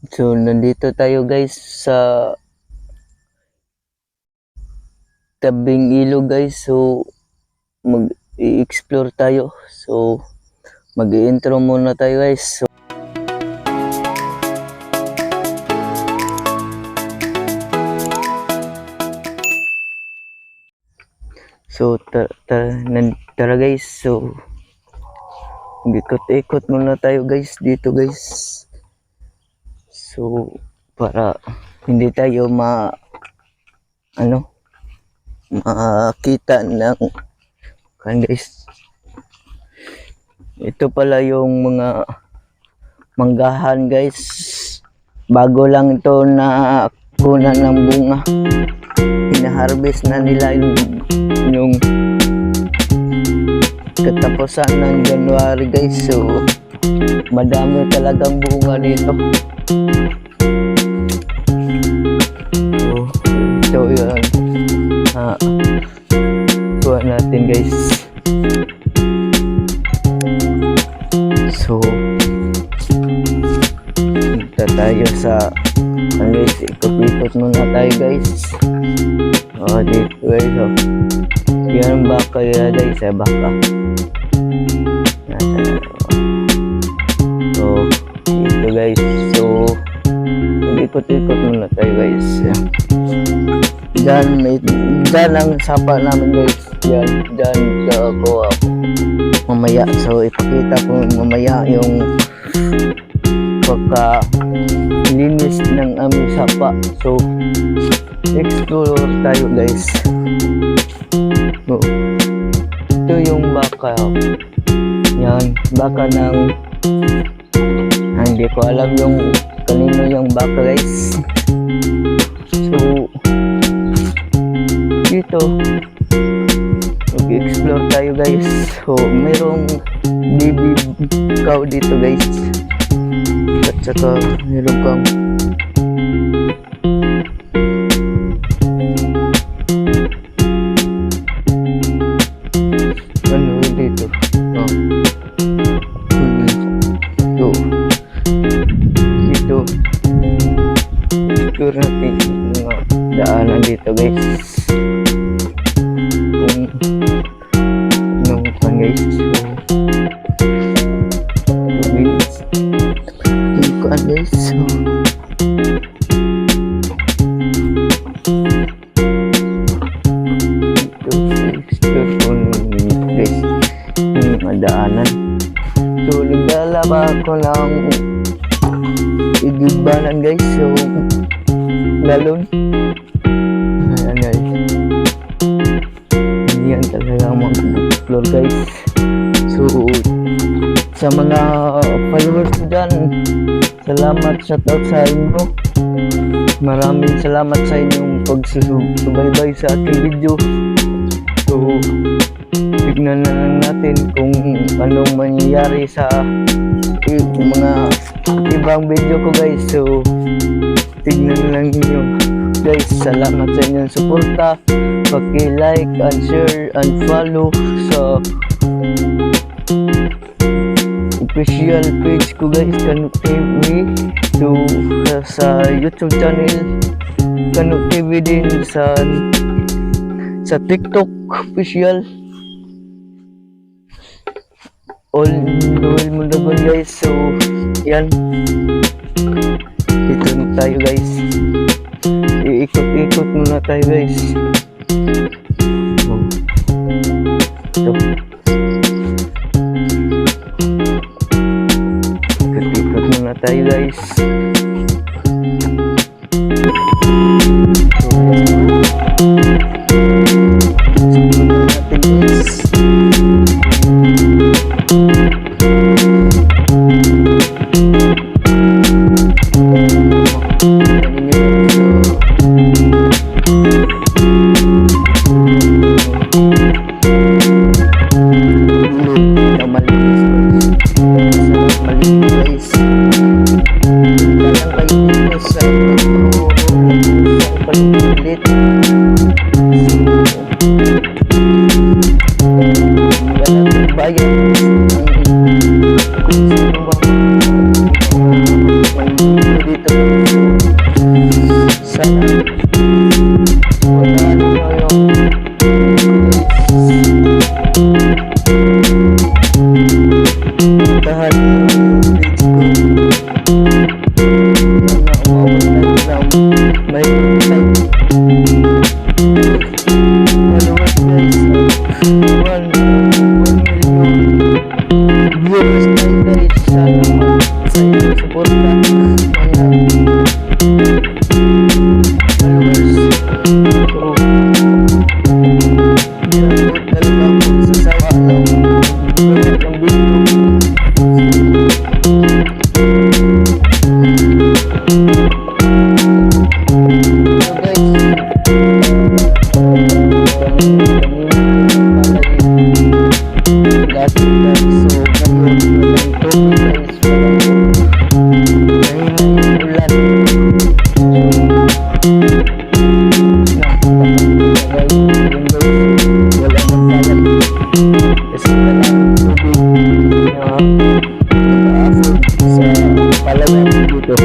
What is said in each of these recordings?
So, nandito tayo guys sa tabing ilog guys. So, mag-i-explore tayo. So, mag-i-intro muna tayo guys. So, tara guys. So, ikot-ikot muna tayo guys dito guys. So, para hindi tayo makita ng guys. Ito pala yung mga manggahan guys. Bago lang ito na kunan ng bunga. Hina-harvest na nila yung katapusan ng January guys. So, madami talagang bunga dito. So, ito yun. Kuha natin guys. So, punta tayo sa guys, ikot-ikot muna tayo guys. Dito guys. Yan baka yun guys, baka. So, dito guys. So, ikot-ikot muna tayo guys. Diyan ang sapa namin guys. Diyan ako mamaya. So, ipakita ko mamaya yung pagka-linis ng aming sapa. So, explore tayo guys. So, ito yung baka. Yan, baka ng hindi ko alam yung kanino yung baka guys. So, dito mag-explore tayo guys. So, mayroong baby cow dito guys. At saka mayroon kang dito. Dito explore natin mga daanan dito guys. Guys, so explore ko guys yung madaanan. So, naglalaba ako ng igigbanan guys. So, galon. Ayan guys. Yan talaga mag-explore guys. So, sa mga followers dyan, salamat, shoutout sa inyo. Maraming salamat sa inyong pagsubaybay sa ating video. So, tignan na lang natin kung anong mangyayari sa mga ibang video ko guys. So, tignan lang niyo guys. Salamat sa inyong suporta. Paki-like and share and follow sa official page ko guys, Kanuk TV. So, sa YouTube channel Kanuk TV din, sa TikTok official all Noel Mondragon guys. So, yan, dito na tayo guys. Iikot-ikot muna tayo guys. So, ikot-ikot muna tayo guys. dito. Sana puntahan nyo yung puntahan yung page ko. Sana umabot na may followers guys. 1 million viewers tayo guys. Sana sa inyong suporta mga followers. So ginabot talaga ako sa sawa ng video. So guys, dati guys, so ngayon walang tubig guys, dahil yung ulan. Wala nang balag kasi walang tubig na naka-afford sa palawan dito.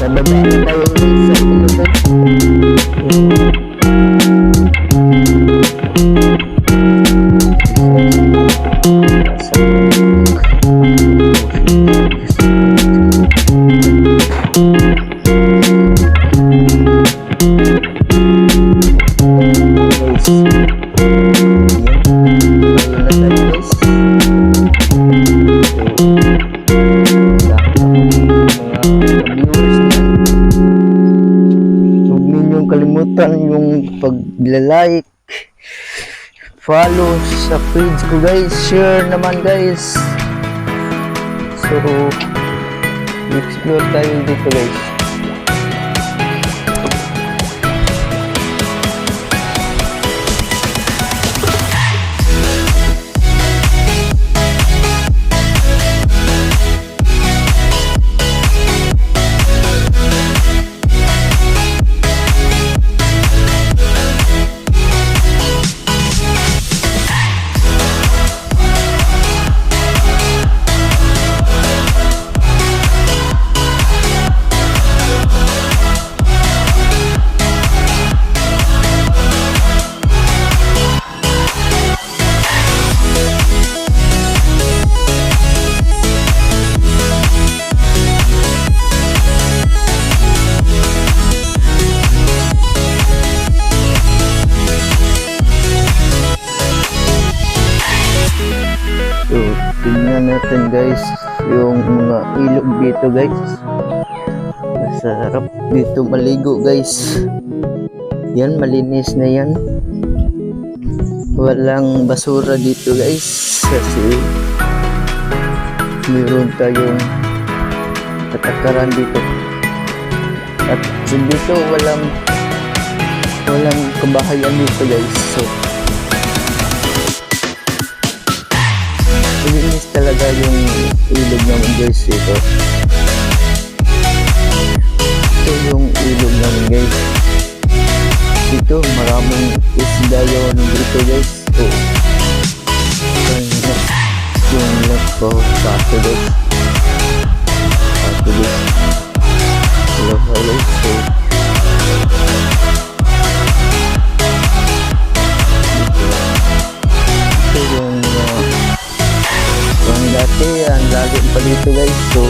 Sa baba na tayo sa ilog. Kalimutan yung pag-like, follow sa page ko guys, share naman guys. So explore tayo dito guys. So, tingnan natin guys yung mga ilog dito guys. Masarap dito maligo guys. Yan, malinis na yan. Walang basura dito guys. Kasi mayroon tayong patakaran dito. At dito walang kabahayan dito guys. So malinis talaga yung ilog namin guys ito. Ito yung ilog namin guys. Dito maraming isda yun dito guys. So yung left ko pato guys. Pato guys. Hello. So ito yung dati ang lagi pa dito guys. So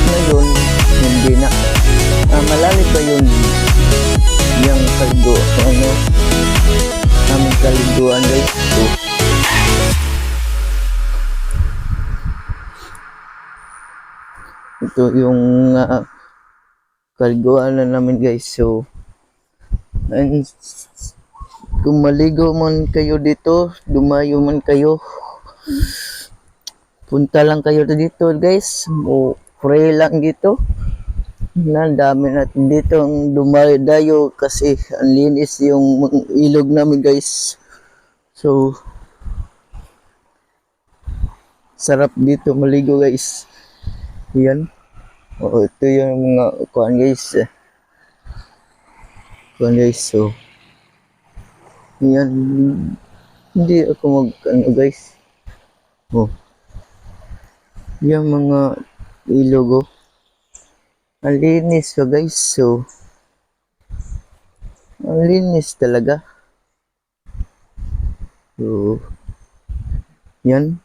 ngayon hindi na malalim pa yun yung kaldo aming kaliguan guys. So ito yung kaliguan na namin guys. So and kung maligo man kayo dito, dumayo man kayo, punta lang kayo dito guys. O free lang dito. Dami natin dito ang dumayo kasi ang linis yung ilog namin guys. So sarap dito maligo guys. Yan. Oo, ito yung mga kuan guys. Kuan guys, so yan, hindi ako mag ano guys. Oh, yung mga ilog oh. Ang linis so guys, so ang linis talaga. So, yan.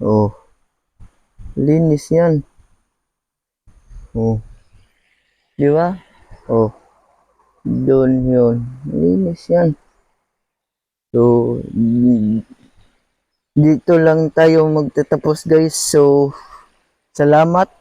Oh, linis yan. Oh, di ba? Oh, doon yun. Linis yan. So, dito lang tayo magtatapos guys. So, salamat.